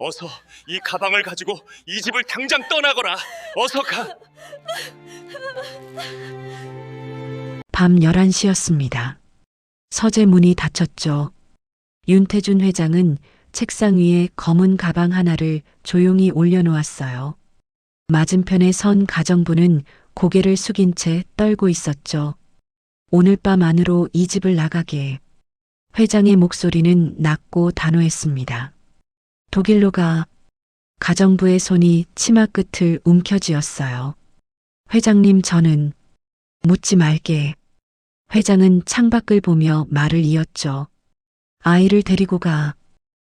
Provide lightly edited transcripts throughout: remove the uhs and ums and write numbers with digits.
어서 이 가방을 가지고 이 집을 당장 떠나거라. 어서 가. 밤 11시였습니다. 서재 문이 닫혔죠. 윤태준 회장은 책상 위에 검은 가방 하나를 조용히 올려놓았어요. 맞은편에 선 가정부는 고개를 숙인 채 떨고 있었죠. 오늘 밤 안으로 이 집을 나가게. 회장의 목소리는 낮고 단호했습니다. 독일로 가. 가정부의 손이 치마 끝을 움켜쥐었어요. 회장님, 저는 묻지 말게. 회장은 창밖을 보며 말을 이었죠. 아이를 데리고 가.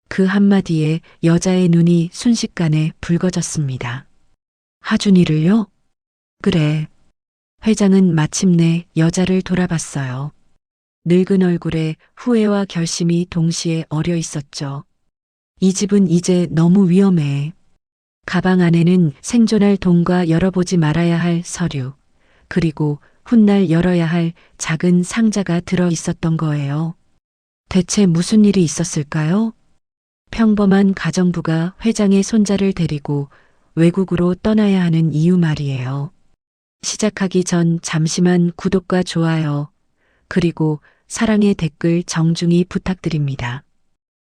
그 한마디에 여자의 눈이 순식간에 붉어졌습니다. 하준이를요? 그래. 회장은 마침내 여자를 돌아봤어요. 늙은 얼굴에 후회와 결심이 동시에 어려 있었죠. 이 집은 이제 너무 위험해. 가방 안에는 생존할 돈과 열어보지 말아야 할 서류, 그리고 훗날 열어야 할 작은 상자가 들어 있었던 거예요. 대체 무슨 일이 있었을까요? 평범한 가정부가 회장의 손자를 데리고 외국으로 떠나야 하는 이유 말이에요. 시작하기 전 잠시만 구독과 좋아요, 그리고 사랑의 댓글 정중히 부탁드립니다.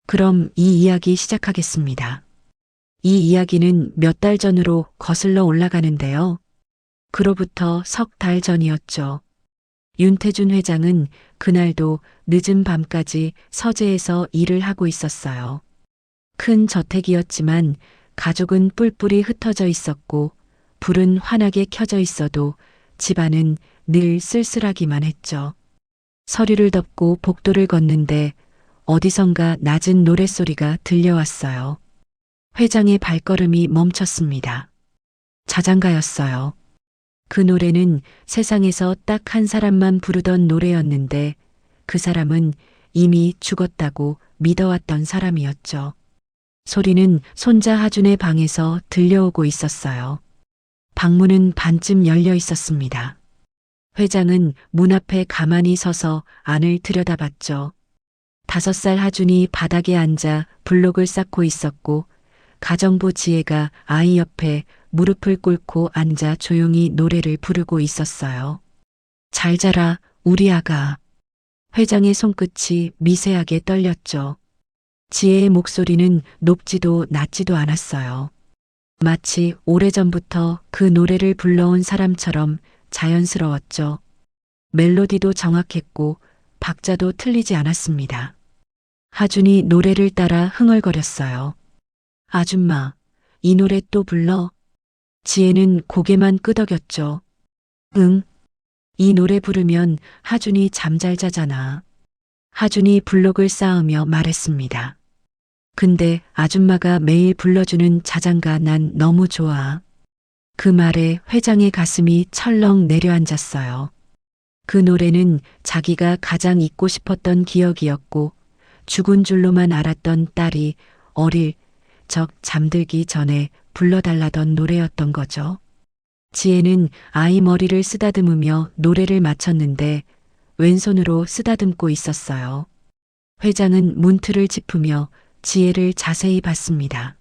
그럼 이 이야기 시작하겠습니다. 이 이야기는 몇 달 전으로 거슬러 올라가는데요. 그로부터 석 달 전이었죠. 윤태준 회장은 그날도 늦은 밤까지 서재에서 일을 하고 있었어요. 큰 저택이었지만 가족은 뿔뿔이 흩어져 있었고 불은 환하게 켜져 있어도 집안은 늘 쓸쓸하기만 했죠. 서류를 덮고 복도를 걷는데 어디선가 낮은 노랫소리가 들려왔어요. 회장의 발걸음이 멈췄습니다. 자장가였어요. 그 노래는 세상에서 딱 한 사람만 부르던 노래였는데 그 사람은 이미 죽었다고 믿어왔던 사람이었죠. 소리는 손자 하준의 방에서 들려오고 있었어요. 방문은 반쯤 열려 있었습니다. 회장은 문 앞에 가만히 서서 안을 들여다봤죠. 5살 하준이 바닥에 앉아 블록을 쌓고 있었고 가정부 지혜가 아이 옆에 무릎을 꿇고 앉아 조용히 노래를 부르고 있었어요. 잘 자라, 우리 아가. 회장의 손끝이 미세하게 떨렸죠. 지혜의 목소리는 높지도 낮지도 않았어요. 마치 오래전부터 그 노래를 불러온 사람처럼 자연스러웠죠. 멜로디도 정확했고 박자도 틀리지 않았습니다. 하준이 노래를 따라 흥얼거렸어요. 아줌마, 이 노래 또 불러? 지혜는 고개만 끄덕였죠. 응. 이 노래 부르면 하준이 잠잘 자잖아. 하준이 블록을 쌓으며 말했습니다. 근데 아줌마가 매일 불러주는 자장가 난 너무 좋아. 그 말에 회장의 가슴이 철렁 내려앉았어요. 그 노래는 자기가 가장 잊고 싶었던 기억이었고 죽은 줄로만 알았던 딸이 어릴 적 잠들기 전에 불러달라던 노래였던 거죠. 지혜는 아이 머리를 쓰다듬으며 노래를 마쳤는데 왼손으로 쓰다듬고 있었어요. 회장은 문틀을 짚으며 지혜를 자세히 봤습니다.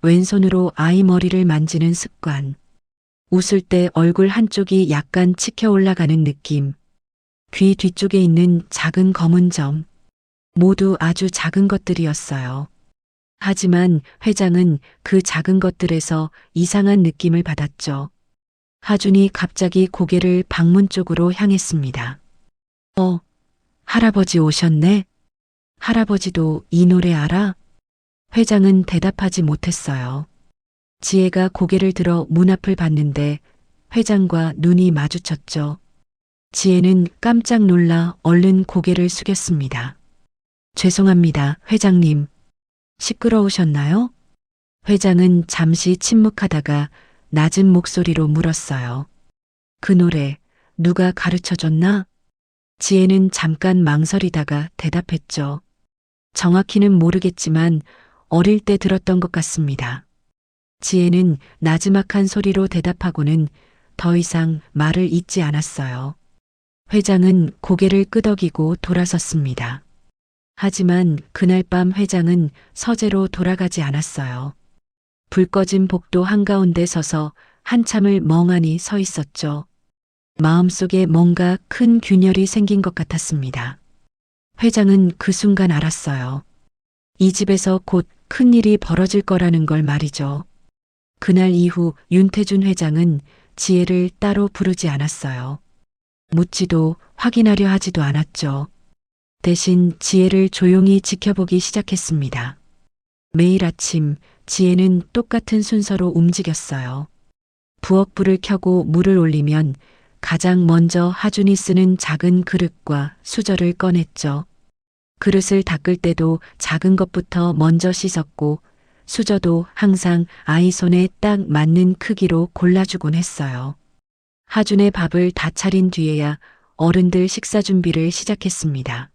왼손으로 아이 머리를 만지는 습관. 웃을 때 얼굴 한쪽이 약간 치켜 올라가는 느낌. 귀 뒤쪽에 있는 작은 검은 점. 모두 아주 작은 것들이었어요. 하지만 회장은 그 작은 것들에서 이상한 느낌을 받았죠. 하준이 갑자기 고개를 방문 쪽으로 향했습니다. 할아버지 오셨네? 할아버지도 이 노래 알아? 회장은 대답하지 못했어요. 지혜가 고개를 들어 문 앞을 봤는데 회장과 눈이 마주쳤죠. 지혜는 깜짝 놀라 얼른 고개를 숙였습니다. 죄송합니다, 회장님. 시끄러우셨나요? 회장은 잠시 침묵하다가 낮은 목소리로 물었어요. 그 노래 누가 가르쳐줬나? 지혜는 잠깐 망설이다가 대답했죠. 정확히는 모르겠지만 어릴 때 들었던 것 같습니다. 지혜는 나지막한 소리로 대답하고는 더 이상 말을 잇지 않았어요. 회장은 고개를 끄덕이고 돌아섰습니다. 하지만 그날 밤 회장은 서재로 돌아가지 않았어요. 불 꺼진 복도 한가운데 서서 한참을 멍하니 서 있었죠. 마음속에 뭔가 큰 균열이 생긴 것 같았습니다. 회장은 그 순간 알았어요. 이 집에서 곧 큰일이 벌어질 거라는 걸 말이죠. 그날 이후 윤태준 회장은 지혜를 따로 부르지 않았어요. 묻지도 확인하려 하지도 않았죠. 대신 지혜를 조용히 지켜보기 시작했습니다. 매일 아침 지혜는 똑같은 순서로 움직였어요. 부엌불을 켜고 물을 올리면 가장 먼저 하준이 쓰는 작은 그릇과 수저를 꺼냈죠. 그릇을 닦을 때도 작은 것부터 먼저 씻었고 수저도 항상 아이 손에 딱 맞는 크기로 골라주곤 했어요. 하준의 밥을 다 차린 뒤에야 어른들 식사 준비를 시작했습니다.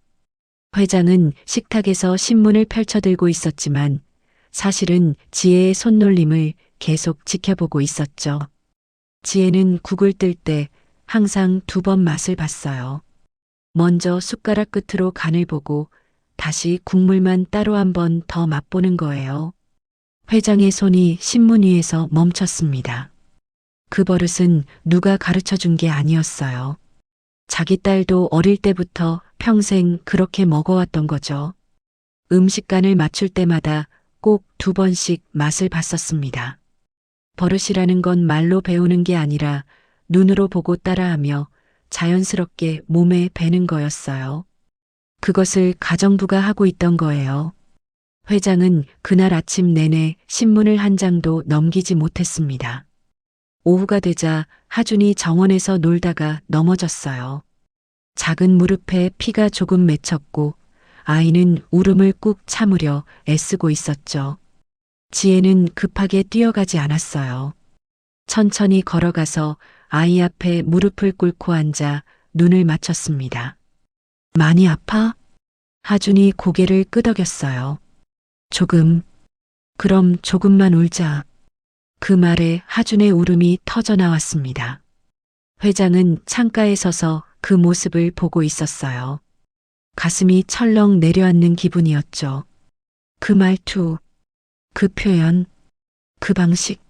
회장은 식탁에서 신문을 펼쳐들고 있었지만 사실은 지혜의 손놀림을 계속 지켜보고 있었죠. 지혜는 국을 뜰 때 항상 2번 맛을 봤어요. 먼저 숟가락 끝으로 간을 보고 다시 국물만 따로 한 번 더 맛보는 거예요. 회장의 손이 신문 위에서 멈췄습니다. 그 버릇은 누가 가르쳐 준 게 아니었어요. 자기 딸도 어릴 때부터 평생 그렇게 먹어왔던 거죠. 음식간을 맞출 때마다 꼭 2번씩 맛을 봤었습니다. 버릇이라는 건 말로 배우는 게 아니라 눈으로 보고 따라하며 자연스럽게 몸에 배는 거였어요. 그것을 가정부가 하고 있던 거예요. 회장은 그날 아침 내내 신문을 한 장도 넘기지 못했습니다. 오후가 되자 하준이 정원에서 놀다가 넘어졌어요. 작은 무릎에 피가 조금 맺혔고 아이는 울음을 꾹 참으려 애쓰고 있었죠. 지혜는 급하게 뛰어가지 않았어요. 천천히 걸어가서 아이 앞에 무릎을 꿇고 앉아 눈을 맞췄습니다. 많이 아파? 하준이 고개를 끄덕였어요. 조금. 그럼 조금만 울자. 그 말에 하준의 울음이 터져 나왔습니다. 회장은 창가에 서서 그 모습을 보고 있었어요. 가슴이 철렁 내려앉는 기분이었죠. 그 말투, 그 표현, 그 방식.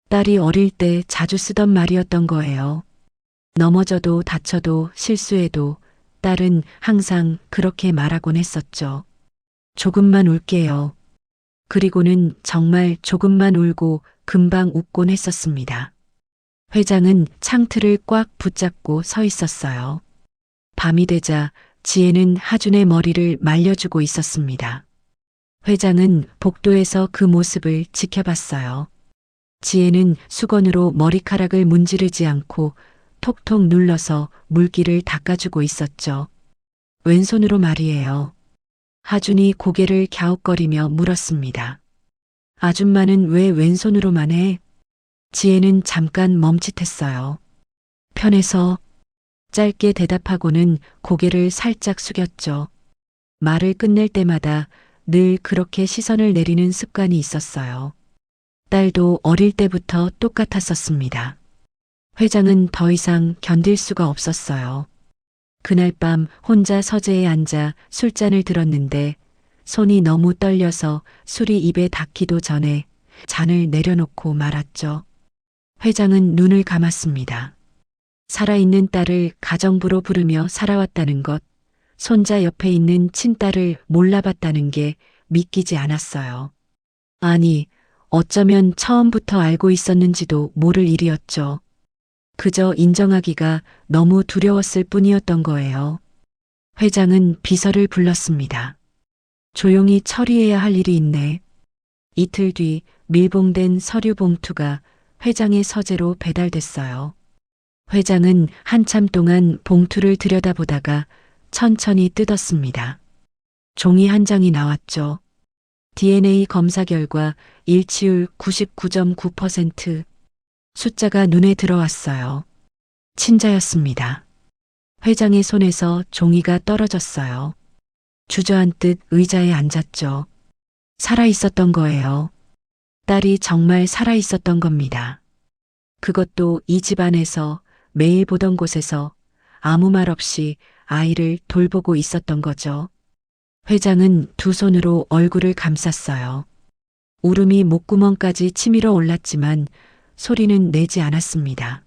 딸이 어릴 때 자주 쓰던 말이었던 거예요. 넘어져도 다쳐도 실수해도 딸은 항상 그렇게 말하곤 했었죠. 조금만 울게요. 그리고는 정말 조금만 울고 금방 웃곤 했었습니다. 회장은 창틀을 꽉 붙잡고 서 있었어요. 밤이 되자 지혜는 하준의 머리를 말려주고 있었습니다. 회장은 복도에서 그 모습을 지켜봤어요. 지혜는 수건으로 머리카락을 문지르지 않고 톡톡 눌러서 물기를 닦아주고 있었죠. 왼손으로 말이에요. 하준이 고개를 갸웃거리며 물었습니다. 아줌마는 왜 왼손으로만 해? 지혜는 잠깐 멈칫했어요. 편해서. 짧게 대답하고는 고개를 살짝 숙였죠. 말을 끝낼 때마다 늘 그렇게 시선을 내리는 습관이 있었어요. 딸도 어릴 때부터 똑같았었습니다. 회장은 더 이상 견딜 수가 없었어요. 그날 밤 혼자 서재에 앉아 술잔을 들었는데 손이 너무 떨려서 술이 입에 닿기도 전에 잔을 내려놓고 말았죠. 회장은 눈을 감았습니다. 살아있는 딸을 가정부로 부르며 살아왔다는 것, 손자 옆에 있는 친딸을 몰라봤다는 게 믿기지 않았어요. 아니, 어쩌면 처음부터 알고 있었는지도 모를 일이었죠. 그저 인정하기가 너무 두려웠을 뿐이었던 거예요. 회장은 비서를 불렀습니다. 조용히 처리해야 할 일이 있네. 이틀 뒤 밀봉된 서류 봉투가 회장의 서재로 배달됐어요. 회장은 한참 동안 봉투를 들여다보다가 천천히 뜯었습니다. 종이 한 장이 나왔죠. DNA 검사 결과 일치율 99.9%. 숫자가 눈에 들어왔어요. 친자였습니다. 회장의 손에서 종이가 떨어졌어요. 주저앉듯 의자에 앉았죠. 살아있었던 거예요. 딸이 정말 살아있었던 겁니다. 그것도 이 집안에서 매일 보던 곳에서 아무 말 없이 아이를 돌보고 있었던 거죠. 회장은 두 손으로 얼굴을 감쌌어요. 울음이 목구멍까지 치밀어 올랐지만 소리는 내지 않았습니다.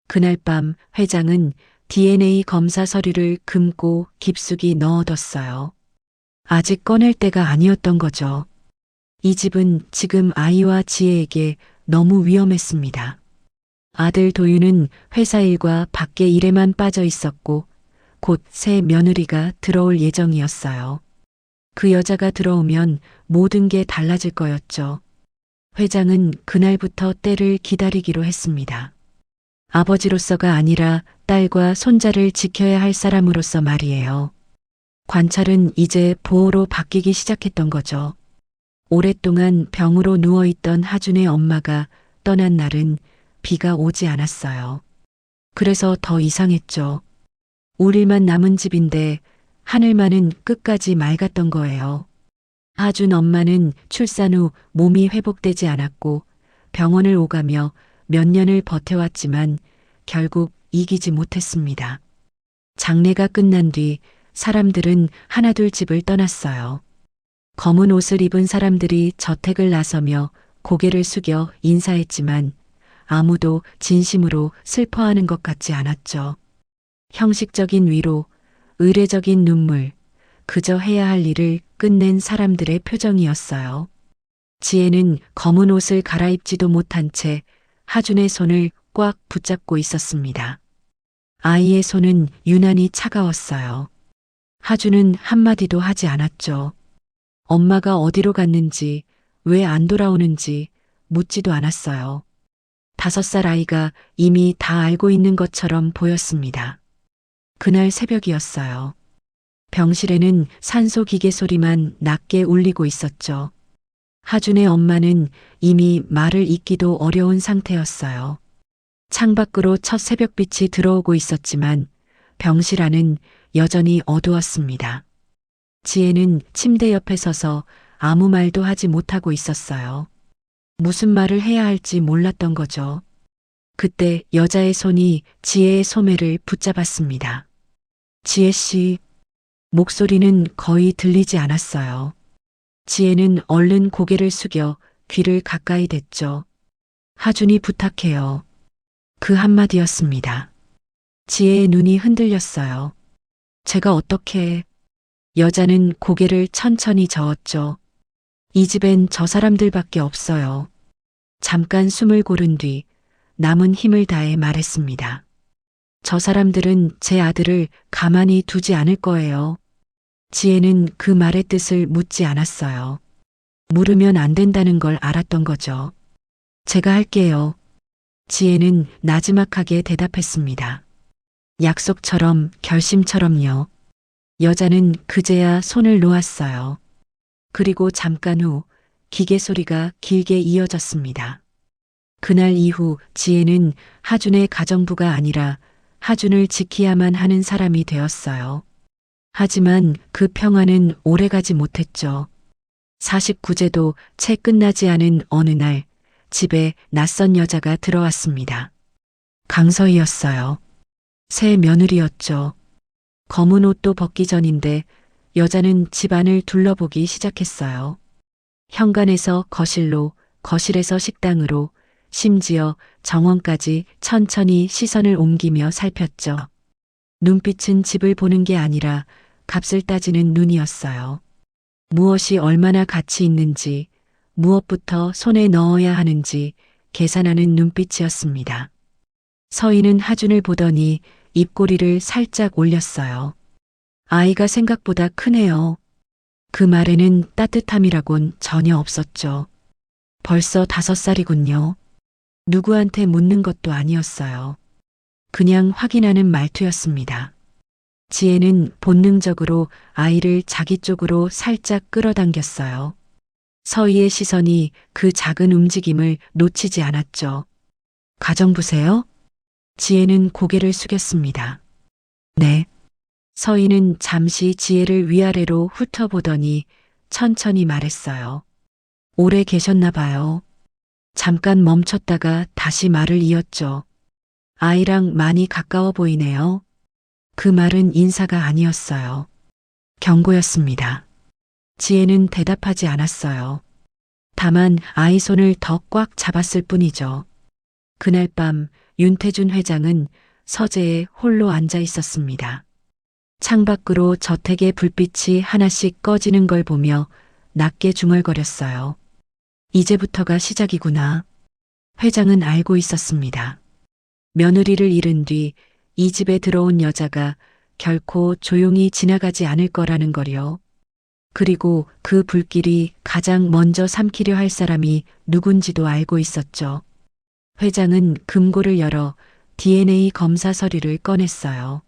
그날 밤 회장은 DNA 검사 서류를 금고 깊숙이 넣어뒀어요. 아직 꺼낼 때가 아니었던 거죠. 이 집은 지금 아이와 지혜에게 너무 위험했습니다. 아들 도윤은 회사 일과 밖에 일에만 빠져 있었고 곧 새 며느리가 들어올 예정이었어요. 그 여자가 들어오면 모든 게 달라질 거였죠. 회장은 그날부터 때를 기다리기로 했습니다. 아버지로서가 아니라 딸과 손자를 지켜야 할 사람으로서 말이에요. 관찰은 이제 보호로 바뀌기 시작했던 거죠. 오랫동안 병으로 누워있던 하준의 엄마가 떠난 날은 비가 오지 않았어요. 그래서 더 이상했죠. 우리만 남은 집인데 하늘만은 끝까지 맑았던 거예요. 하준 엄마는 출산 후 몸이 회복되지 않았고 병원을 오가며 몇 년을 버텨왔지만 결국 이기지 못했습니다. 장례가 끝난 뒤 사람들은 하나둘 집을 떠났어요. 검은 옷을 입은 사람들이 저택을 나서며 고개를 숙여 인사했지만 아무도 진심으로 슬퍼하는 것 같지 않았죠. 형식적인 위로, 의례적인 눈물, 그저 해야 할 일을 끝낸 사람들의 표정이었어요. 지혜는 검은 옷을 갈아입지도 못한 채 하준의 손을 꽉 붙잡고 있었습니다. 아이의 손은 유난히 차가웠어요. 하준은 한마디도 하지 않았죠. 엄마가 어디로 갔는지, 왜 안 돌아오는지 묻지도 않았어요. 5살 아이가 이미 다 알고 있는 것처럼 보였습니다. 그날 새벽이었어요. 병실에는 산소 기계 소리만 낮게 울리고 있었죠. 하준의 엄마는 이미 말을 잇기도 어려운 상태였어요. 창밖으로 첫 새벽빛이 들어오고 있었지만 병실 안은 여전히 어두웠습니다. 지혜는 침대 옆에 서서 아무 말도 하지 못하고 있었어요. 무슨 말을 해야 할지 몰랐던 거죠. 그때 여자의 손이 지혜의 소매를 붙잡았습니다. 지혜 씨, 목소리는 거의 들리지 않았어요. 지혜는 얼른 고개를 숙여 귀를 가까이 댔죠. 하준이 부탁해요. 그 한마디였습니다. 지혜의 눈이 흔들렸어요. 제가 어떻게... 여자는 고개를 천천히 저었죠. 이 집엔 저 사람들밖에 없어요. 잠깐 숨을 고른 뒤 남은 힘을 다해 말했습니다. 저 사람들은 제 아들을 가만히 두지 않을 거예요. 지혜는 그 말의 뜻을 묻지 않았어요. 물으면 안 된다는 걸 알았던 거죠. 제가 할게요. 지혜는 나지막하게 대답했습니다. 약속처럼, 결심처럼요. 여자는 그제야 손을 놓았어요. 그리고 잠깐 후 기계 소리가 길게 이어졌습니다. 그날 이후 지혜는 하준의 가정부가 아니라 하준을 지켜야만 하는 사람이 되었어요. 하지만 그 평화는 오래가지 못했죠. 49제도 채 끝나지 않은 어느 날 집에 낯선 여자가 들어왔습니다. 강서희였어요. 새 며느리였죠. 검은 옷도 벗기 전인데 여자는 집안을 둘러보기 시작했어요. 현관에서 거실로, 거실에서 식당으로, 심지어 정원까지 천천히 시선을 옮기며 살폈죠. 눈빛은 집을 보는 게 아니라 값을 따지는 눈이었어요. 무엇이 얼마나 가치 있는지, 무엇부터 손에 넣어야 하는지 계산하는 눈빛이었습니다. 서희는 하준을 보더니 입꼬리를 살짝 올렸어요. 아이가 생각보다 크네요. 그 말에는 따뜻함이라곤 전혀 없었죠. 벌써 5살이군요. 누구한테 묻는 것도 아니었어요. 그냥 확인하는 말투였습니다. 지혜는 본능적으로 아이를 자기 쪽으로 살짝 끌어당겼어요. 서희의 시선이 그 작은 움직임을 놓치지 않았죠. 가정부세요? 지혜는 고개를 숙였습니다. 네. 서희는 잠시 지혜를 위아래로 훑어보더니 천천히 말했어요. 오래 계셨나 봐요. 잠깐 멈췄다가 다시 말을 이었죠. 아이랑 많이 가까워 보이네요. 그 말은 인사가 아니었어요. 경고였습니다. 지혜는 대답하지 않았어요. 다만 아이 손을 더 꽉 잡았을 뿐이죠. 그날 밤 윤태준 회장은 서재에 홀로 앉아 있었습니다. 창밖으로 저택의 불빛이 하나씩 꺼지는 걸 보며 낮게 중얼거렸어요. 이제부터가 시작이구나. 회장은 알고 있었습니다. 며느리를 잃은 뒤 이 집에 들어온 여자가 결코 조용히 지나가지 않을 거라는 거요. 그리고 그 불길이 가장 먼저 삼키려 할 사람이 누군지도 알고 있었죠. 회장은 금고를 열어 DNA 검사 서류를 꺼냈어요.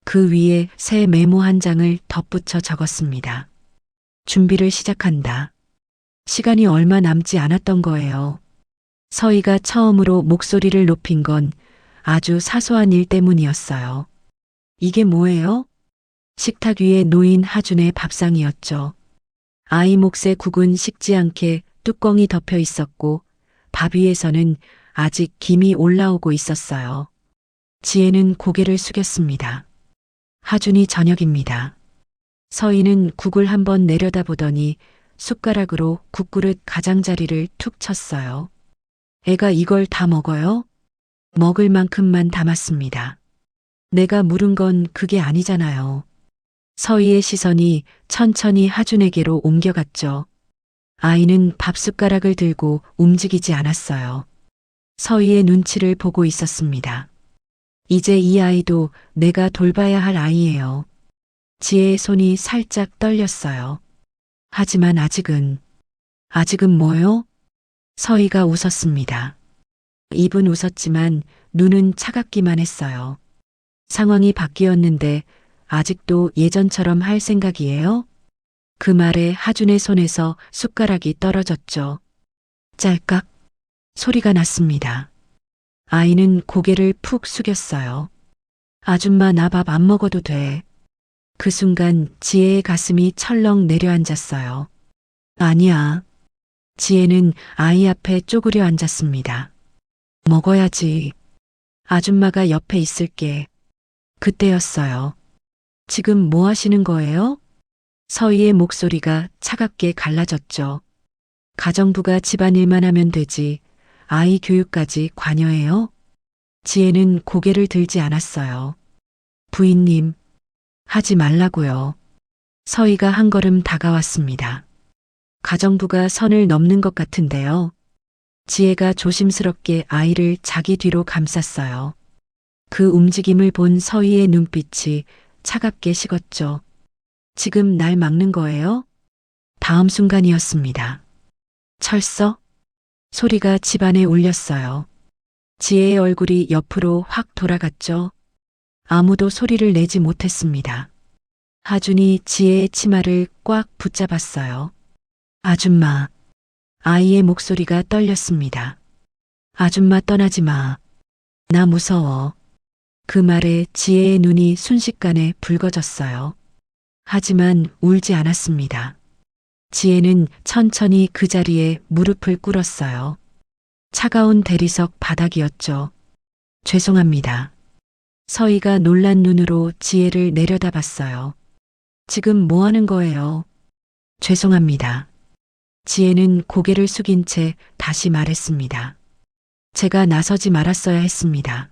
그 위에 새 메모 한 장을 덧붙여 적었습니다. 준비를 시작한다. 시간이 얼마 남지 않았던 거예요. 서희가 처음으로 목소리를 높인 건 아주 사소한 일 때문이었어요. 이게 뭐예요? 식탁 위에 놓인 하준의 밥상이었죠. 아이 몫의 국은 식지 않게 뚜껑이 덮여 있었고 밥 위에서는 아직 김이 올라오고 있었어요. 지혜는 고개를 숙였습니다. 하준이 저녁입니다. 서희는 국을 한번 내려다보더니 숟가락으로 국그릇 가장자리를 툭 쳤어요. 애가 이걸 다 먹어요? 먹을 만큼만 담았습니다. 내가 물은 건 그게 아니잖아요. 서희의 시선이 천천히 하준에게로 옮겨갔죠. 아이는 밥숟가락을 들고 움직이지 않았어요. 서희의 눈치를 보고 있었습니다. 이제 이 아이도 내가 돌봐야 할 아이예요. 지혜의 손이 살짝 떨렸어요. 하지만 아직은 뭐요? 서희가 웃었습니다. 입은 웃었지만 눈은 차갑기만 했어요. 상황이 바뀌었는데 아직도 예전처럼 할 생각이에요? 그 말에 하준의 손에서 숟가락이 떨어졌죠. 짤깍 소리가 났습니다. 아이는 고개를 푹 숙였어요. 아줌마 나 밥 안 먹어도 돼. 그 순간 지혜의 가슴이 철렁 내려앉았어요. 아니야. 지혜는 아이 앞에 쪼그려 앉았습니다. 먹어야지. 아줌마가 옆에 있을게. 그때였어요. 지금 뭐 하시는 거예요? 서희의 목소리가 차갑게 갈라졌죠. 가정부가 집안일만 하면 되지. 아이 교육까지 관여해요? 지혜는 고개를 들지 않았어요. 부인님, 하지 말라고요. 서희가 한 걸음 다가왔습니다. 가정부가 선을 넘는 것 같은데요. 지혜가 조심스럽게 아이를 자기 뒤로 감쌌어요. 그 움직임을 본 서희의 눈빛이 차갑게 식었죠. 지금 날 막는 거예요? 다음 순간이었습니다. 철서? 소리가 집안에 울렸어요. 지혜의 얼굴이 옆으로 확 돌아갔죠. 아무도 소리를 내지 못했습니다. 하준이 지혜의 치마를 꽉 붙잡았어요. 아줌마. 아이의 목소리가 떨렸습니다. 아줌마 떠나지 마. 나 무서워. 그 말에 지혜의 눈이 순식간에 붉어졌어요. 하지만 울지 않았습니다. 지혜는 천천히 그 자리에 무릎을 꿇었어요. 차가운 대리석 바닥이었죠. 죄송합니다. 서희가 놀란 눈으로 지혜를 내려다봤어요. 지금 뭐 하는 거예요? 죄송합니다. 지혜는 고개를 숙인 채 다시 말했습니다. 제가 나서지 말았어야 했습니다.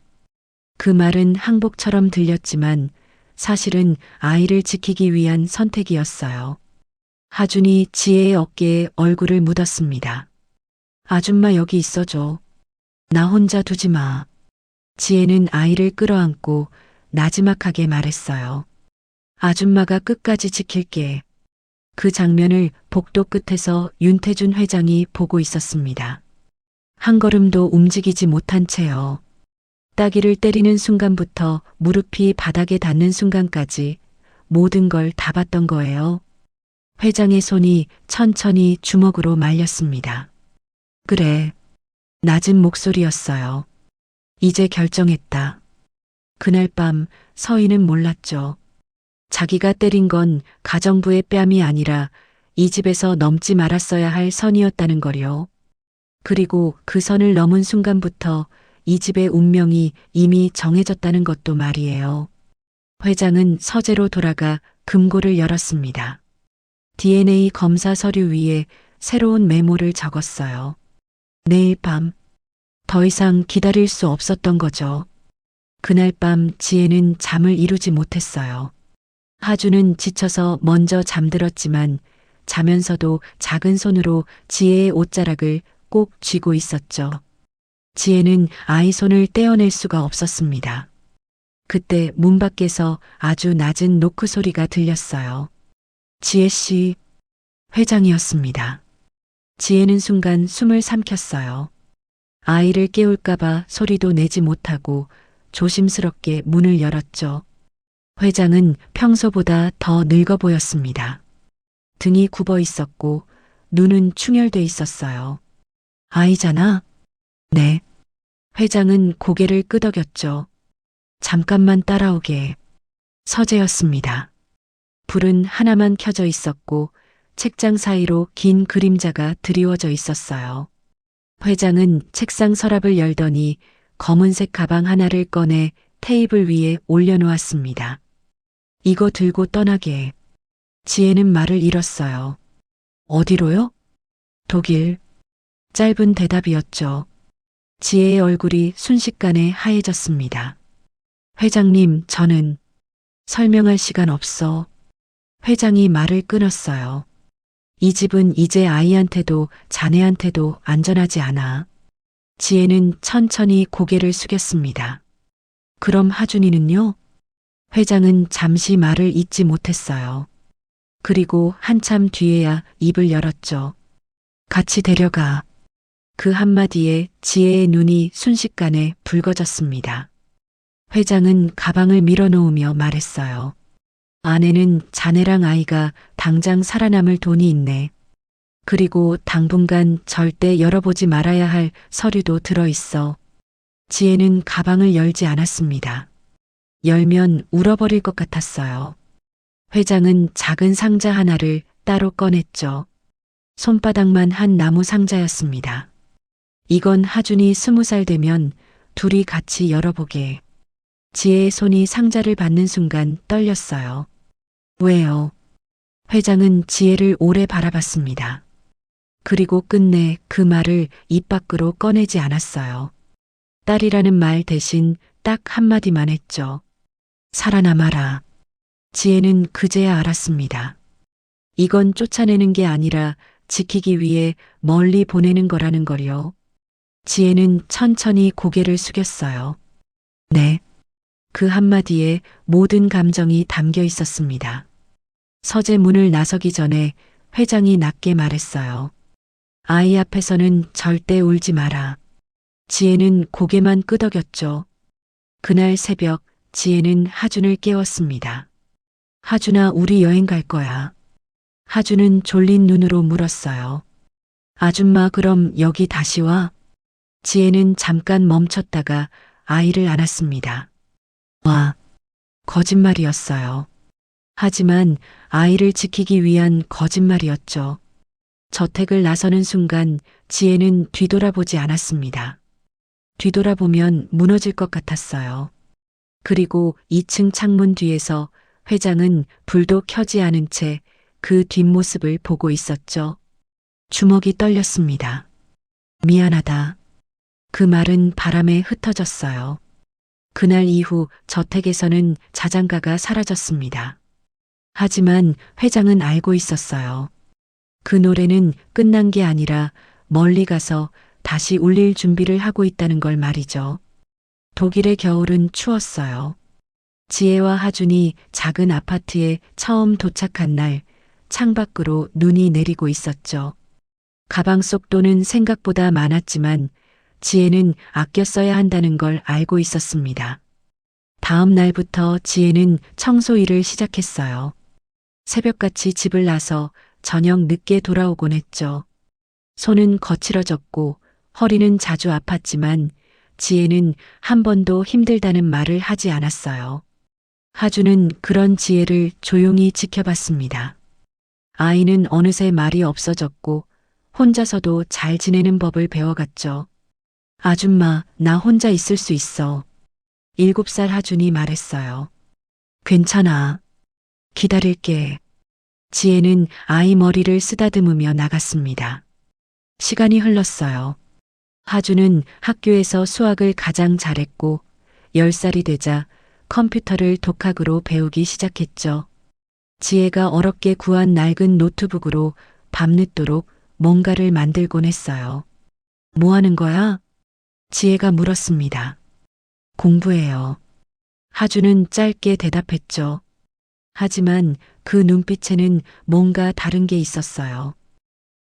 그 말은 항복처럼 들렸지만 사실은 아이를 지키기 위한 선택이었어요. 하준이 지혜의 어깨에 얼굴을 묻었습니다. 아줌마 여기 있어줘. 나 혼자 두지 마. 지혜는 아이를 끌어안고 나지막하게 말했어요. 아줌마가 끝까지 지킬게. 그 장면을 복도 끝에서 윤태준 회장이 보고 있었습니다. 한 걸음도 움직이지 못한 채요. 따귀를 때리는 순간부터 무릎이 바닥에 닿는 순간까지 모든 걸 다 봤던 거예요. 회장의 손이 천천히 주먹으로 말렸습니다. 그래. 낮은 목소리였어요. 이제 결정했다. 그날 밤 서희는 몰랐죠. 자기가 때린 건 가정부의 뺨이 아니라 이 집에서 넘지 말았어야 할 선이었다는 거요. 그리고 그 선을 넘은 순간부터 이 집의 운명이 이미 정해졌다는 것도 말이에요. 회장은 서재로 돌아가 금고를 열었습니다. DNA 검사 서류 위에 새로운 메모를 적었어요. 내일 밤. 더 이상 기다릴 수 없었던 거죠. 그날 밤 지혜는 잠을 이루지 못했어요. 하주는 지쳐서 먼저 잠들었지만 자면서도 작은 손으로 지혜의 옷자락을 꼭 쥐고 있었죠. 지혜는 아이 손을 떼어낼 수가 없었습니다. 그때 문 밖에서 아주 낮은 노크 소리가 들렸어요. 지혜 씨, 회장이었습니다. 지혜는 순간 숨을 삼켰어요. 아이를 깨울까봐 소리도 내지 못하고 조심스럽게 문을 열었죠. 회장은 평소보다 더 늙어 보였습니다. 등이 굽어 있었고 눈은 충혈돼 있었어요. 아이잖아? 네. 회장은 고개를 끄덕였죠. 잠깐만 따라오게. 서재였습니다. 불은 하나만 켜져 있었고 책장 사이로 긴 그림자가 드리워져 있었어요. 회장은 책상 서랍을 열더니 검은색 가방 하나를 꺼내 테이블 위에 올려놓았습니다. 이거 들고 떠나게. 지혜는 말을 잃었어요. 어디로요? 독일. 짧은 대답이었죠. 지혜의 얼굴이 순식간에 하얘졌습니다. 회장님, 저는 설명할 시간 없어. 회장이 말을 끊었어요. 이 집은 이제 아이한테도 자네한테도 안전하지 않아. 지혜는 천천히 고개를 숙였습니다. 그럼 하준이는요? 회장은 잠시 말을 잇지 못했어요. 그리고 한참 뒤에야 입을 열었죠. 같이 데려가. 그 한마디에 지혜의 눈이 순식간에 붉어졌습니다. 회장은 가방을 밀어놓으며 말했어요. 아내는 자네랑 아이가 당장 살아남을 돈이 있네. 그리고 당분간 절대 열어보지 말아야 할 서류도 들어있어. 지혜는 가방을 열지 않았습니다. 열면 울어버릴 것 같았어요. 회장은 작은 상자 하나를 따로 꺼냈죠. 손바닥만 한 나무 상자였습니다. 이건 하준이 20살 되면 둘이 같이 열어보게. 지혜의 손이 상자를 받는 순간 떨렸어요. 왜요? 회장은 지혜를 오래 바라봤습니다. 그리고 끝내 그 말을 입 밖으로 꺼내지 않았어요. 딸이라는 말 대신 딱 한마디만 했죠. 살아남아라. 지혜는 그제야 알았습니다. 이건 쫓아내는 게 아니라 지키기 위해 멀리 보내는 거라는 걸요. 지혜는 천천히 고개를 숙였어요. 네. 그 한마디에 모든 감정이 담겨 있었습니다. 서재 문을 나서기 전에 회장이 낮게 말했어요. 아이 앞에서는 절대 울지 마라. 지혜는 고개만 끄덕였죠. 그날 새벽 지혜는 하준을 깨웠습니다. 하준아, 우리 여행 갈 거야. 하준은 졸린 눈으로 물었어요. 아줌마, 그럼 여기 다시 와? 지혜는 잠깐 멈췄다가 아이를 안았습니다. 와, 거짓말이었어요. 하지만 아이를 지키기 위한 거짓말이었죠. 저택을 나서는 순간 지혜는 뒤돌아보지 않았습니다. 뒤돌아보면 무너질 것 같았어요. 그리고 2층 창문 뒤에서 회장은 불도 켜지 않은 채 그 뒷모습을 보고 있었죠. 주먹이 떨렸습니다. 미안하다. 그 말은 바람에 흩어졌어요. 그날 이후 저택에서는 자장가가 사라졌습니다. 하지만 회장은 알고 있었어요. 그 노래는 끝난 게 아니라 멀리 가서 다시 울릴 준비를 하고 있다는 걸 말이죠. 독일의 겨울은 추웠어요. 지혜와 하준이 작은 아파트에 처음 도착한 날 창밖으로 눈이 내리고 있었죠. 가방 속 돈은 생각보다 많았지만 지혜는 아껴 써야 한다는 걸 알고 있었습니다. 다음 날부터 지혜는 청소 일을 시작했어요. 새벽같이 집을 나서 저녁 늦게 돌아오곤 했죠. 손은 거칠어졌고 허리는 자주 아팠지만 지혜는 한 번도 힘들다는 말을 하지 않았어요. 하준은 그런 지혜를 조용히 지켜봤습니다. 아이는 어느새 말이 없어졌고 혼자서도 잘 지내는 법을 배워갔죠. 아줌마, 나 혼자 있을 수 있어. 7살 하준이 말했어요. 괜찮아. 기다릴게. 지혜는 아이 머리를 쓰다듬으며 나갔습니다. 시간이 흘렀어요. 하주는 학교에서 수학을 가장 잘했고 10살이 되자 컴퓨터를 독학으로 배우기 시작했죠. 지혜가 어렵게 구한 낡은 노트북으로 밤늦도록 뭔가를 만들곤 했어요. 뭐 하는 거야? 지혜가 물었습니다. 공부해요. 하주는 짧게 대답했죠. 하지만 그 눈빛에는 뭔가 다른 게 있었어요.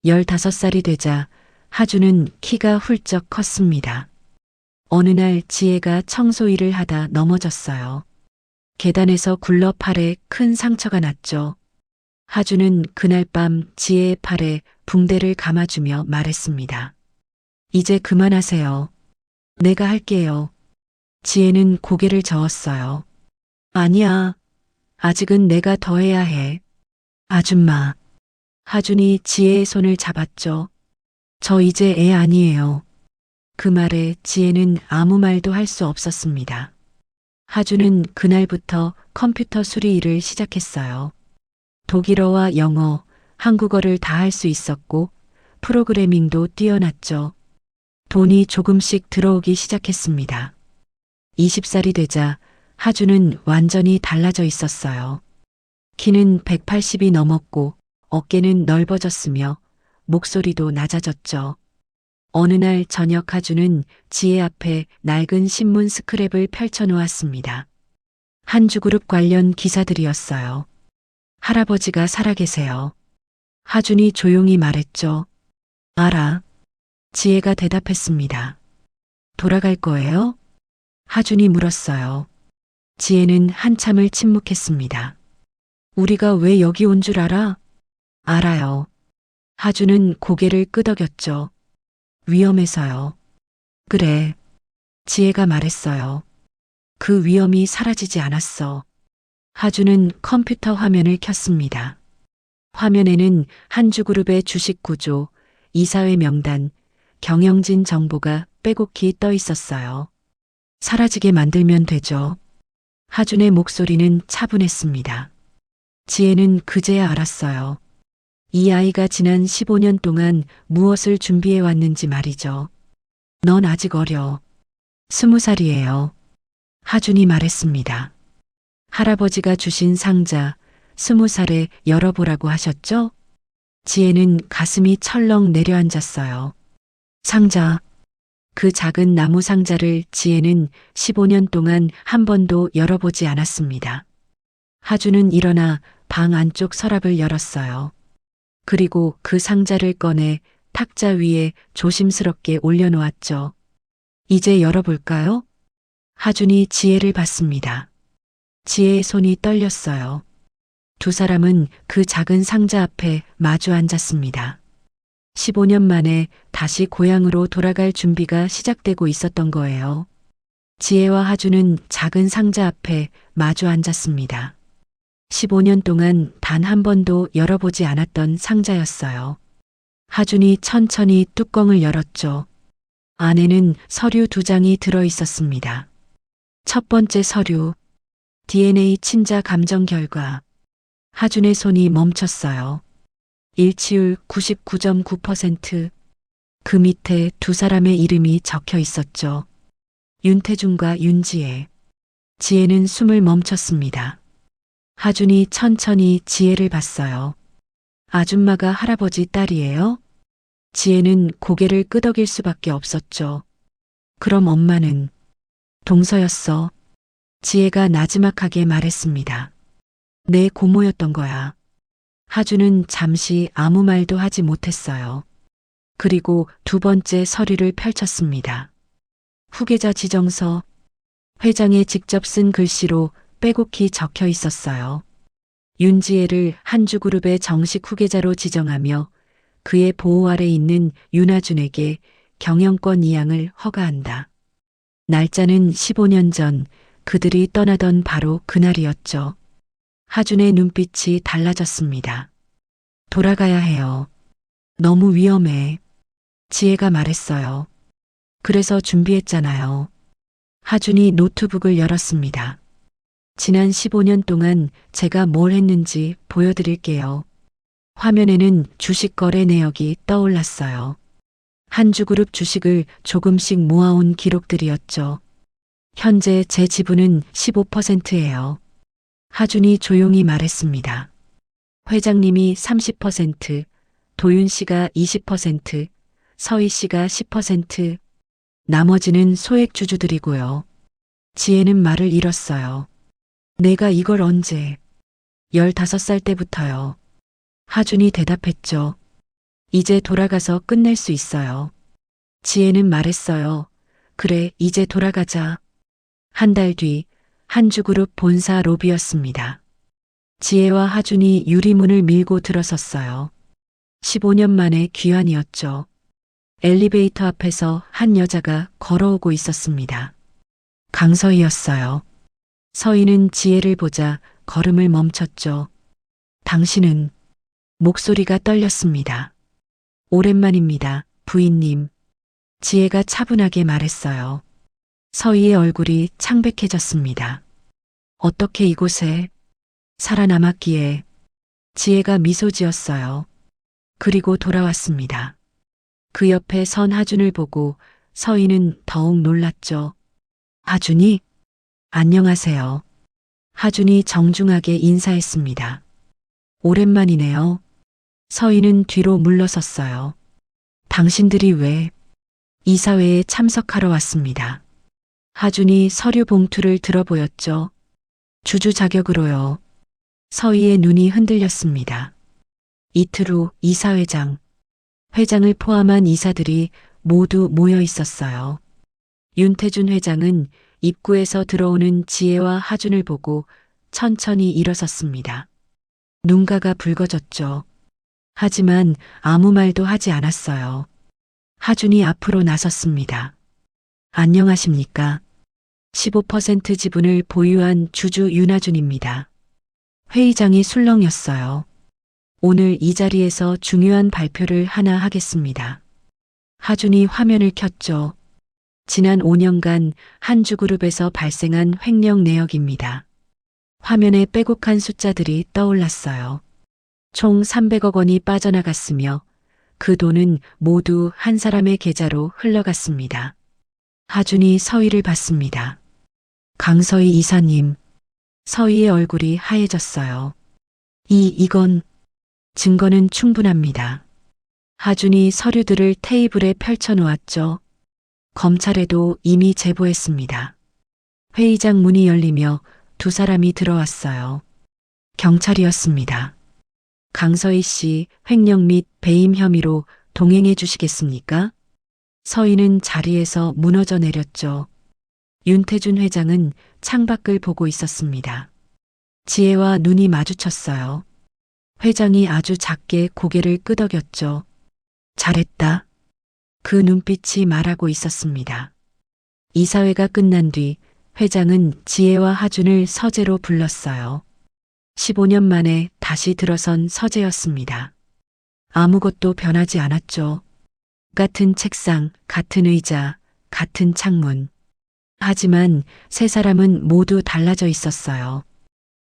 15살이 되자 하주는 키가 훌쩍 컸습니다. 어느 날 지혜가 청소 일을 하다 넘어졌어요. 계단에서 굴러 팔에 큰 상처가 났죠. 하주는 그날 밤 지혜의 팔에 붕대를 감아주며 말했습니다. 이제 그만하세요. 내가 할게요. 지혜는 고개를 저었어요. 아니야. 아직은 내가 더 해야 해. 아줌마. 하준이 지혜의 손을 잡았죠. 저 이제 애 아니에요. 그 말에 지혜는 아무 말도 할 수 없었습니다. 하준은 그날부터 컴퓨터 수리 일을 시작했어요. 독일어와 영어, 한국어를 다 할 수 있었고 프로그래밍도 뛰어났죠. 돈이 조금씩 들어오기 시작했습니다. 20살이 되자 하준은 완전히 달라져 있었어요. 키는 180이 넘었고 어깨는 넓어졌으며 목소리도 낮아졌죠. 어느 날 저녁 하준은 지혜 앞에 낡은 신문 스크랩을 펼쳐놓았습니다. 한주그룹 관련 기사들이었어요. 할아버지가 살아계세요. 하준이 조용히 말했죠. 알아. 지혜가 대답했습니다. 돌아갈 거예요? 하준이 물었어요. 지혜는 한참을 침묵했습니다. 우리가 왜 여기 온 줄 알아? 알아요. 하준은 고개를 끄덕였죠. 위험해서요. 그래. 지혜가 말했어요. 그 위험이 사라지지 않았어. 하준은 컴퓨터 화면을 켰습니다. 화면에는 한주그룹의 주식 구조, 이사회 명단, 경영진 정보가 빼곡히 떠 있었어요. 사라지게 만들면 되죠. 하준의 목소리는 차분했습니다. 지혜는 그제야 알았어요. 이 아이가 지난 15년 동안 무엇을 준비해 왔는지 말이죠. 넌 아직 어려. 20살이에요. 하준이 말했습니다. 할아버지가 주신 상자 20살에 열어보라고 하셨죠? 지혜는 가슴이 철렁 내려앉았어요. 상자. 그 작은 나무 상자를 지혜는 15년 동안 한 번도 열어보지 않았습니다. 하준은 일어나 방 안쪽 서랍을 열었어요. 그리고 그 상자를 꺼내 탁자 위에 조심스럽게 올려놓았죠. 이제 열어볼까요? 하준이 지혜를 봤습니다. 지혜의 손이 떨렸어요. 두 사람은 그 작은 상자 앞에 마주 앉았습니다. 15년 만에 다시 고향으로 돌아갈 준비가 시작되고 있었던 거예요. 지혜와 하준은 작은 상자 앞에 마주 앉았습니다. 15년 동안 단 한 번도 열어보지 않았던 상자였어요. 하준이 천천히 뚜껑을 열었죠. 안에는 서류 2장이 들어 있었습니다. 첫 번째 서류, DNA 친자 감정 결과. 하준의 손이 멈췄어요. 일치율 99.9%. 그 밑에 두 사람의 이름이 적혀 있었죠. 윤태중과 윤지혜. 지혜는 숨을 멈췄습니다. 하준이 천천히 지혜를 봤어요. 아줌마가 할아버지 딸이에요? 지혜는 고개를 끄덕일 수밖에 없었죠. 그럼 엄마는? 동서였어. 지혜가 나지막하게 말했습니다. 내 고모였던 거야. 하준은 잠시 아무 말도 하지 못했어요. 그리고 두 번째 서류를 펼쳤습니다. 후계자 지정서. 회장이 직접 쓴 글씨로 빼곡히 적혀 있었어요. 윤지혜를 한주그룹의 정식 후계자로 지정하며 그의 보호 아래 있는 윤하준에게 경영권 이양을 허가한다. 날짜는 15년 전 그들이 떠나던 바로 그날이었죠. 하준의 눈빛이 달라졌습니다. 돌아가야 해요. 너무 위험해. 지혜가 말했어요. 그래서 준비했잖아요. 하준이 노트북을 열었습니다. 지난 15년 동안 제가 뭘 했는지 보여드릴게요. 화면에는 주식 거래 내역이 떠올랐어요. 한주그룹 주식을 조금씩 모아온 기록들이었죠. 현재 제 지분은 15%예요. 하준이 조용히 말했습니다. 회장님이 30%, 도윤 씨가 20%, 서희 씨가 10%, 나머지는 소액 주주들이고요. 지혜는 말을 잃었어요. 내가 이걸 언제? 15살 때부터요. 하준이 대답했죠. 이제 돌아가서 끝낼 수 있어요. 지혜는 말했어요. 그래, 이제 돌아가자. 한 달 뒤 한주그룹 본사 로비였습니다. 지혜와 하준이 유리문을 밀고 들어섰어요. 15년 만에 귀환이었죠. 엘리베이터 앞에서 한 여자가 걸어오고 있었습니다. 강서희였어요. 서희는 지혜를 보자 걸음을 멈췄죠. 당신은? 목소리가 떨렸습니다. 오랜만입니다, 부인님. 지혜가 차분하게 말했어요. 서희의 얼굴이 창백해졌습니다. 어떻게 이곳에 살아남았기에? 지혜가 미소 지었어요. 그리고 돌아왔습니다. 그 옆에 선 하준을 보고 서희는 더욱 놀랐죠. 하준이? 안녕하세요. 하준이 정중하게 인사했습니다. 오랜만이네요. 서희는 뒤로 물러섰어요. 당신들이 왜? 이사회에 참석하러 왔습니다. 하준이 서류 봉투를 들어보였죠. 주주 자격으로요. 서희의 눈이 흔들렸습니다. 이틀 후 이사회장, 회장을 포함한 이사들이 모두 모여 있었어요. 윤태준 회장은 입구에서 들어오는 지혜와 하준을 보고 천천히 일어섰습니다. 눈가가 붉어졌죠. 하지만 아무 말도 하지 않았어요. 하준이 앞으로 나섰습니다. 안녕하십니까? 15% 지분을 보유한 주주 윤하준입니다. 회의장이 술렁였어요. 오늘 이 자리에서 중요한 발표를 하나 하겠습니다. 하준이 화면을 켰죠. 지난 5년간 한주그룹에서 발생한 횡령 내역입니다. 화면에 빼곡한 숫자들이 떠올랐어요. 총 300억 원이 빠져나갔으며 그 돈은 모두 한 사람의 계좌로 흘러갔습니다. 하준이 서희를 봤습니다. 강서희 이사님. 서희의 얼굴이 하얘졌어요. 이건 증거는 충분합니다. 하준이 서류들을 테이블에 펼쳐놓았죠. 검찰에도 이미 제보했습니다. 회의장 문이 열리며 두 사람이 들어왔어요. 경찰이었습니다. 강서희 씨 횡령 및 배임 혐의로 동행해 주시겠습니까? 서희는 자리에서 무너져 내렸죠. 윤태준 회장은 창밖을 보고 있었습니다. 지혜와 눈이 마주쳤어요. 회장이 아주 작게 고개를 끄덕였죠. 잘했다. 그 눈빛이 말하고 있었습니다. 이사회가 끝난 뒤 회장은 지혜와 하준을 서재로 불렀어요. 15년 만에 다시 들어선 서재였습니다. 아무것도 변하지 않았죠. 같은 책상, 같은 의자, 같은 창문. 하지만 세 사람은 모두 달라져 있었어요.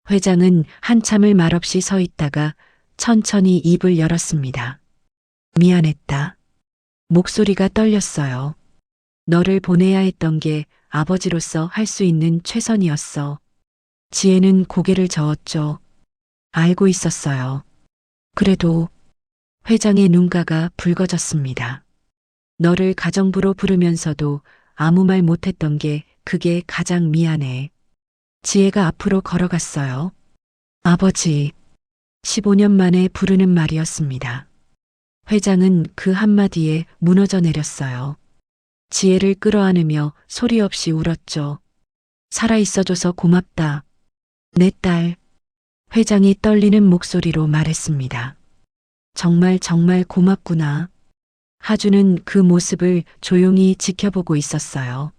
회장은 한참을 말없이 서 있다가 천천히 입을 열었습니다. 미안했다. 목소리가 떨렸어요. 너를 보내야 했던 게 아버지로서 할 수 있는 최선이었어. 지혜는 고개를 저었죠. 알고 있었어요. 그래도 회장의 눈가가 붉어졌습니다. 너를 가정부로 부르면서도 아무 말 못했던 게 그게 가장 미안해. 지혜가 앞으로 걸어갔어요. 아버지. 15년 만에 부르는 말이었습니다. 회장은 그 한마디에 무너져 내렸어요. 지혜를 끌어안으며 소리 없이 울었죠. 살아있어줘서 고맙다. 내 딸. 회장이 떨리는 목소리로 말했습니다. 정말 고맙구나. 하준은 그 모습을 조용히 지켜보고 있었어요.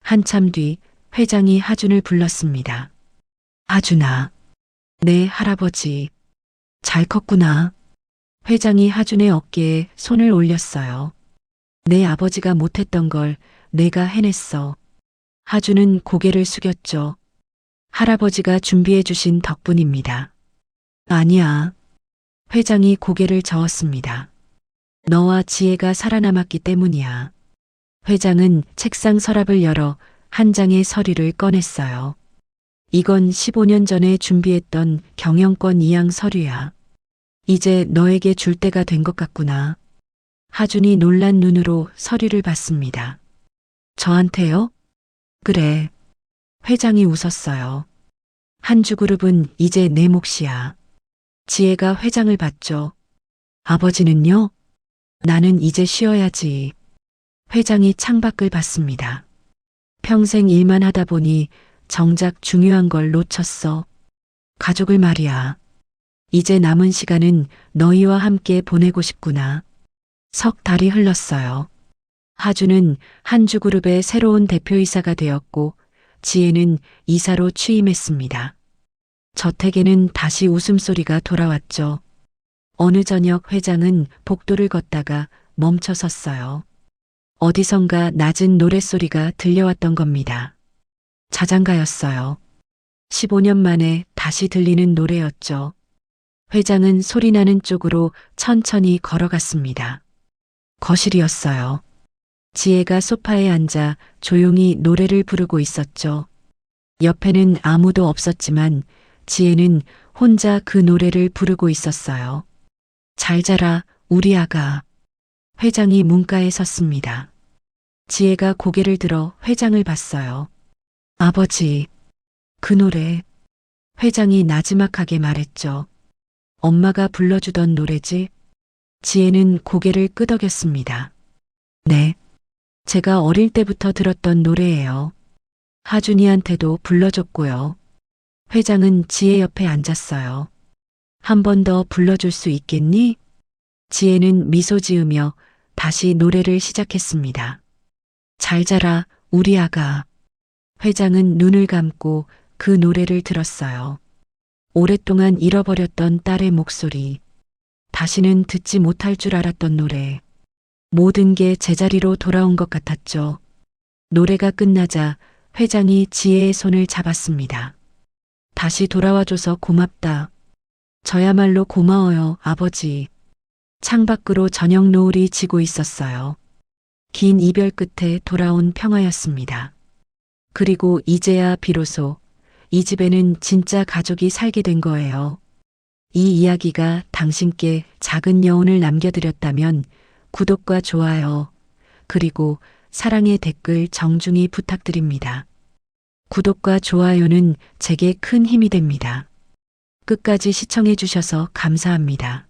한참 뒤 회장이 하준을 불렀습니다. 하준아. 네, 할아버지. 잘 컸구나. 회장이 하준의 어깨에 손을 올렸어요. 내 아버지가 못했던 걸 내가 해냈어. 하준은 고개를 숙였죠. 할아버지가 준비해 주신 덕분입니다. 아니야. 회장이 고개를 저었습니다. 너와 지혜가 살아남았기 때문이야. 회장은 책상 서랍을 열어 한 장의 서류를 꺼냈어요. 이건 15년 전에 준비했던 경영권 이양 서류야. 이제 너에게 줄 때가 된 것 같구나. 하준이 놀란 눈으로 서류를 봤습니다. 저한테요? 그래. 회장이 웃었어요. 한주그룹은 이제 내 몫이야. 지혜가 회장을 봤죠. 아버지는요? 나는 이제 쉬어야지. 회장이 창밖을 봤습니다. 평생 일만 하다 보니 정작 중요한 걸 놓쳤어. 가족을 말이야. 이제 남은 시간은 너희와 함께 보내고 싶구나. 석 달이 흘렀어요. 하주는 한주그룹의 새로운 대표이사가 되었고 지혜는 이사로 취임했습니다. 저택에는 다시 웃음소리가 돌아왔죠. 어느 저녁 회장은 복도를 걷다가 멈춰 섰어요. 어디선가 낮은 노랫소리가 들려왔던 겁니다. 자장가였어요. 15년 만에 다시 들리는 노래였죠. 회장은 소리나는 쪽으로 천천히 걸어갔습니다. 거실이었어요. 지혜가 소파에 앉아 조용히 노래를 부르고 있었죠. 옆에는 아무도 없었지만 지혜는 혼자 그 노래를 부르고 있었어요. 잘 자라, 우리 아가. 회장이 문가에 섰습니다. 지혜가 고개를 들어 회장을 봤어요. 아버지, 그 노래. 회장이 나지막하게 말했죠. 엄마가 불러주던 노래지? 지혜는 고개를 끄덕였습니다. 네. 제가 어릴 때부터 들었던 노래예요. 하준이한테도 불러줬고요. 회장은 지혜 옆에 앉았어요. 한 번 더 불러줄 수 있겠니? 지혜는 미소 지으며 다시 노래를 시작했습니다. 잘 자라, 우리 아가. 회장은 눈을 감고 그 노래를 들었어요. 오랫동안 잃어버렸던 딸의 목소리. 다시는 듣지 못할 줄 알았던 노래. 모든 게 제자리로 돌아온 것 같았죠. 노래가 끝나자 회장이 지혜의 손을 잡았습니다. 다시 돌아와줘서 고맙다. 저야말로 고마워요, 아버지. 창밖으로 저녁 노을이 지고 있었어요. 긴 이별 끝에 돌아온 평화였습니다. 그리고 이제야 비로소 이 집에는 진짜 가족이 살게 된 거예요. 이 이야기가 당신께 작은 여운을 남겨드렸다면 구독과 좋아요, 그리고 사랑의 댓글 정중히 부탁드립니다. 구독과 좋아요는 제게 큰 힘이 됩니다. 끝까지 시청해 주셔서 감사합니다.